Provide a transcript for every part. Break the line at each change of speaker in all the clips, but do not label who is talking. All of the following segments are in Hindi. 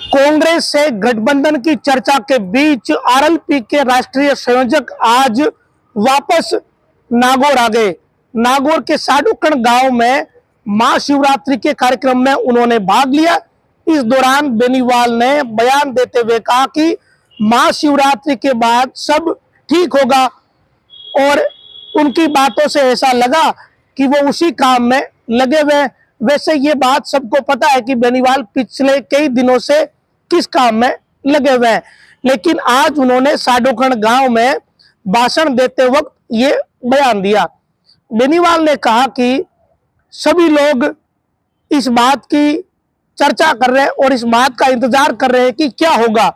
कांग्रेस से गठबंधन की चर्चा के बीच आरएलपी के राष्ट्रीय संयोजक आज वापस नागौर आ गए। नागौर के साडूकण गांव में महाशिवरात्रि के कार्यक्रम में उन्होंने भाग लिया। इस दौरान बेनीवाल ने बयान देते हुए कहा कि महाशिवरात्रि के बाद सब ठीक होगा और उनकी बातों से ऐसा लगा कि वो उसी काम में लगे हुए। वैसे ये बात सबको पता है कि बेनीवाल पिछले कई दिनों से किस काम में लगे हुए हैं, लेकिन आज उन्होंने साडूकण गांव में भाषण देते वक्त ये बयान दिया। बेनीवाल ने कहा कि सभी लोग इस बात की चर्चा कर रहे हैं और इस बात का इंतजार कर रहे हैं कि क्या होगा,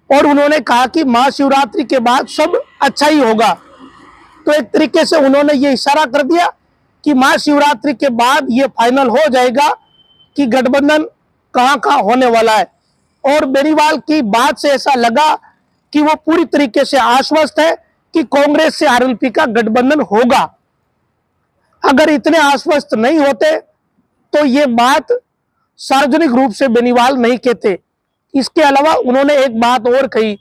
और उन्होंने कहा कि महाशिवरात्रि के बाद सब अच्छा ही होगा। तो एक तरीके से उन्होंने ये इशारा कर दिया कि महाशिवरात्रि के बाद ये फाइनल हो जाएगा कि गठबंधन कहां कहां होने वाला है। और बेनीवाल की बात से ऐसा लगा कि वो पूरी तरीके से आश्वस्त है कि कांग्रेस से आरएलपी का गठबंधन होगा। अगर इतने आश्वस्त नहीं होते तो ये बात सार्वजनिक रूप से बेनीवाल नहीं कहते। इसके अलावा उन्होंने एक बात और कही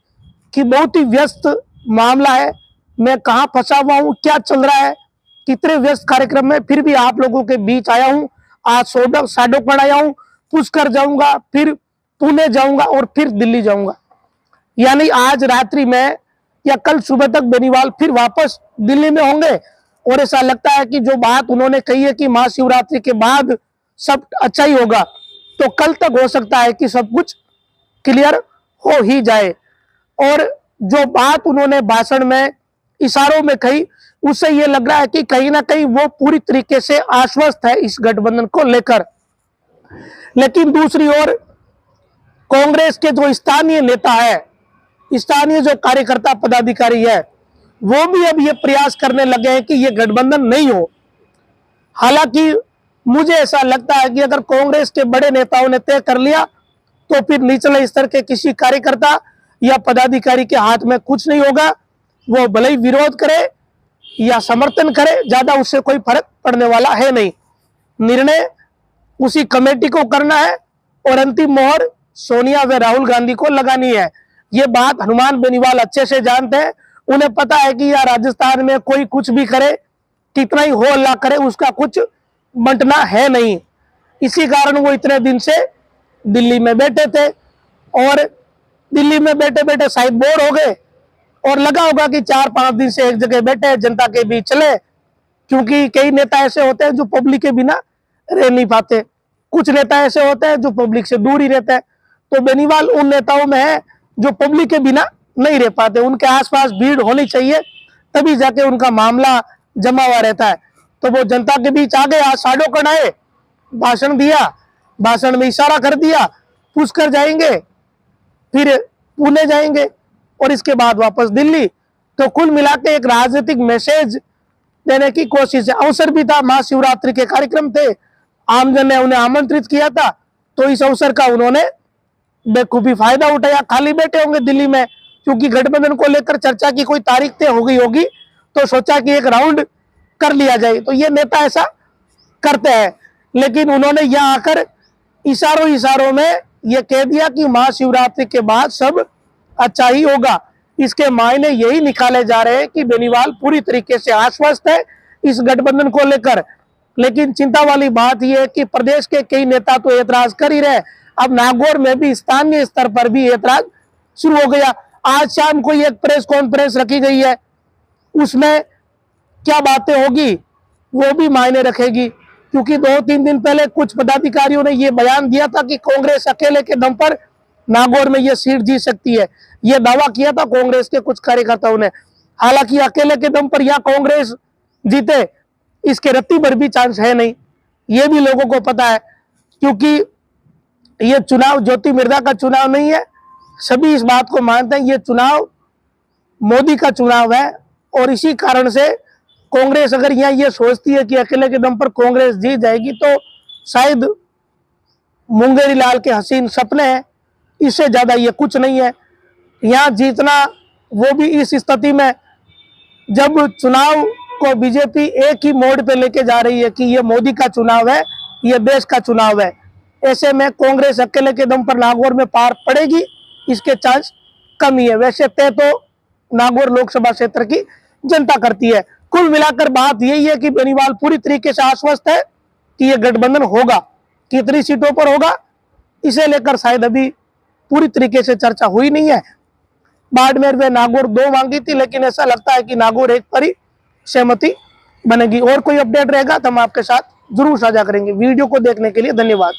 कि बहुत ही व्यस्त मामला है, मैं कहां फंसा हुआ हूं, क्या चल रहा है, कितने व्यस्त कार्यक्रम में फिर भी आप लोगों के बीच आया हूं। आज साडूकण आया हूं, पुष्कर जाऊंगा, फिर पुणे जाऊंगा और फिर दिल्ली जाऊंगा। यानी आज रात्रि में या कल सुबह तक बेनीवाल फिर वापस दिल्ली में होंगे। और ऐसा लगता है कि जो बात उन्होंने कही है कि महाशिवरात्रि के बाद सब अच्छा ही होगा, तो कल तक हो सकता है कि सब कुछ क्लियर हो ही जाए। और जो बात उन्होंने भाषण में इशारों में कही, उससे ये लग रहा है कि कहीं ना कहीं वो पूरी तरीके से आश्वस्त है इस गठबंधन को लेकर। लेकिन दूसरी ओर कांग्रेस के जो स्थानीय नेता है, स्थानीय जो कार्यकर्ता पदाधिकारी है, वो भी अब ये प्रयास करने लगे हैं कि ये गठबंधन नहीं हो। हालांकि मुझे ऐसा लगता है कि अगर कांग्रेस के बड़े नेताओं ने तय कर लिया तो फिर निचले स्तर के किसी कार्यकर्ता या पदाधिकारी के हाथ में कुछ नहीं होगा। वो भले ही विरोध करे या समर्थन करे, ज्यादा उससे कोई फर्क पड़ने वाला है नहीं। निर्णय उसी कमेटी को करना है और अंतिम मोहर सोनिया व राहुल गांधी को लगानी है। ये बात हनुमान बेनीवाल अच्छे से जानते हैं। उन्हें पता है कि यार राजस्थान में कोई कुछ भी करे, कितना ही हो अल्लाह करे, उसका कुछ बंटना है नहीं। इसी कारण वो इतने दिन से दिल्ली में बैठे थे और दिल्ली में बैठे बैठे शायद बोर हो गए और लगा होगा कि 4-5 दिन से एक जगह बैठे, जनता के बीच चले। क्योंकि कई नेता ऐसे होते हैं जो पब्लिक के बिना रह नहीं पाते, कुछ नेता ऐसे होते हैं जो पब्लिक से दूर ही रहते हैं। तो बेनीवाल उन नेताओं में है जो पब्लिक के बिना नहीं रह पाते, उनके आसपास भीड़ होनी चाहिए, तभी जाके उनका मामला जमा हुआ रहता है। तो वो जनता के बीच आ गए, आज साडूकण आए, भाषण दिया, भाषण में इशारा कर दिया पुष्कर जाएंगे, फिर पुणे जाएंगे और इसके बाद वापस दिल्ली। तो कुल मिलाकर एक राजनीतिक मैसेज देने की कोशिश है। अवसर भी था, महाशिवरात्रि के कार्यक्रम थे, आमजन ने उन्हें आमंत्रित किया था, तो इस अवसर का उन्होंने बेखूबी फायदा उठाया। खाली बैठे होंगे दिल्ली में, क्योंकि गठबंधन को लेकर चर्चा की कोई तारीख तय हो गई होगी, तो सोचा कि एक राउंड कर लिया जाए। तो ये नेता ऐसा करते हैं, लेकिन उन्होंने यहाँ आकर इशारों में ये कह दिया कि महाशिवरात्रि के बाद सब अच्छा ही होगा। इसके मायने यही निकाले जा रहे हैं कि बेनीवाल पूरी तरीके से आश्वस्त है इस गठबंधन को लेकर। लेकिन चिंता वाली बात यह है कि प्रदेश के कई नेता तो ऐतराज कर ही रहे। अब नागौर में भी स्थानीय स्तर पर भी ऐतराज शुरू हो गया। आज शाम को एक प्रेस कॉन्फ्रेंस रखी गई है, उसमें क्या बातें होगी वो भी मायने रखेगी। क्योंकि 2-3 दिन पहले कुछ पदाधिकारियों ने यह बयान दिया था कि कांग्रेस अकेले के दम पर नागौर में यह सीट जीत सकती है, यह दावा किया था कांग्रेस के कुछ कार्यकर्ताओं ने। हालांकि अकेले के दम पर यह कांग्रेस जीते, इसके रत्ती भर भी चांस है नहीं, यह भी लोगों को पता है। क्योंकि यह चुनाव ज्योति मिर्धा का चुनाव नहीं है, सभी इस बात को मानते हैं, यह चुनाव मोदी का चुनाव है। और इसी कारण से कांग्रेस अगर यहाँ ये सोचती है कि अकेले के दम पर कांग्रेस जीत जाएगी, तो शायद मुंगेरी लाल के हसीन सपने हैं, इससे ज्यादा ये कुछ नहीं है। यहाँ जीतना वो भी इस स्थिति में जब चुनाव को बीजेपी एक ही मोड़ पे लेके जा रही है कि ये मोदी का चुनाव है, ये देश का चुनाव है। ऐसे में कांग्रेस अकेले के दम पर नागौर में पार पड़ेगी, इसके चांस कम ही है। वैसे तय तो नागौर लोकसभा क्षेत्र की जनता करती है। कुल मिलाकर बात यही है कि बेनीवाल पूरी तरीके से आश्वस्त है कि यह गठबंधन होगा। कितनी सीटों पर होगा इसे लेकर शायद अभी पूरी तरीके से चर्चा हुई नहीं है। बाड़मेर व नागौर 2 मांगी थी, लेकिन ऐसा लगता है कि नागौर एक पर ही सहमति बनेगी। और कोई अपडेट रहेगा तो हम आपके साथ जरूर साझा करेंगे। वीडियो को देखने के लिए धन्यवाद।